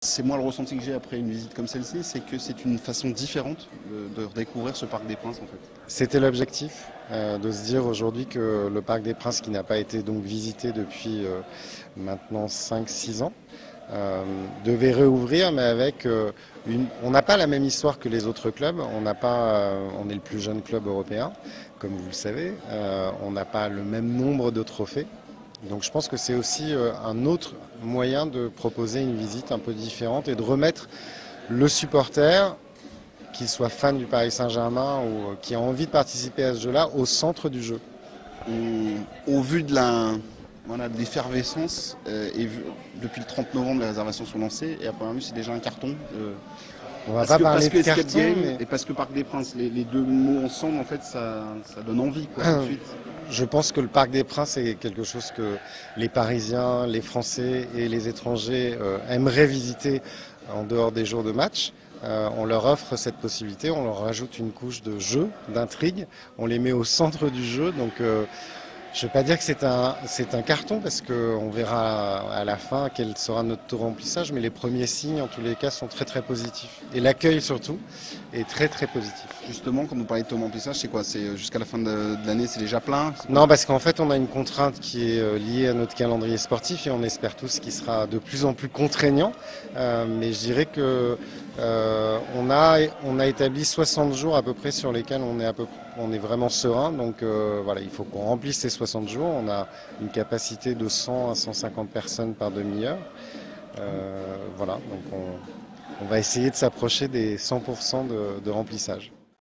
C'est moi le ressenti que j'ai après une visite comme celle-ci, c'est que c'est une façon différente de redécouvrir ce Parc des Princes en fait. C'était l'objectif, de se dire aujourd'hui que le Parc des Princes, qui n'a pas été donc visité depuis maintenant 5-6 ans, devait réouvrir, mais avec on n'a pas la même histoire que les autres clubs. On n'a pas, on est le plus jeune club européen, comme vous le savez. On n'a pas le même nombre de trophées. Donc je pense que c'est aussi un autre moyen de proposer une visite un peu différente et de remettre le supporter, qu'il soit fan du Paris Saint-Germain ou qui a envie de participer à ce jeu-là, au centre du jeu. Au vu de de l'effervescence, depuis le 30 novembre, les réservations sont lancées et à première vue, c'est déjà un carton. On va pas parler de Escape carton, Game mais et parce que Parc des Princes, les deux mots ensemble, en fait, ça donne envie quoi, tout de suite. je pense que le Parc des Princes est quelque chose que les Parisiens, les Français et les étrangers aimeraient visiter en dehors des jours de match. On leur offre cette possibilité, on leur rajoute une couche de jeu, d'intrigue, on les met au centre du jeu. Donc je ne vais pas dire que c'est un carton parce qu'on verra à la fin quel sera notre taux de remplissage, mais les premiers signes en tous les cas sont très très positifs. Et l'accueil surtout est très très positif. Justement, quand vous parlez de taux d'emplissage, c'est quoi? C'est jusqu'à la fin de l'année, c'est déjà plein? Non, parce qu'en fait, on a une contrainte qui est liée à notre calendrier sportif et on espère tous qu'il sera de plus en plus contraignant. Mais je dirais que on a établi 60 jours à peu près sur lesquels on est vraiment serein. Donc voilà, il faut qu'on remplisse ces 60 jours. On a une capacité de 100 à 150 personnes par demi-heure. Voilà, donc on va essayer de s'approcher des 100% de remplissage.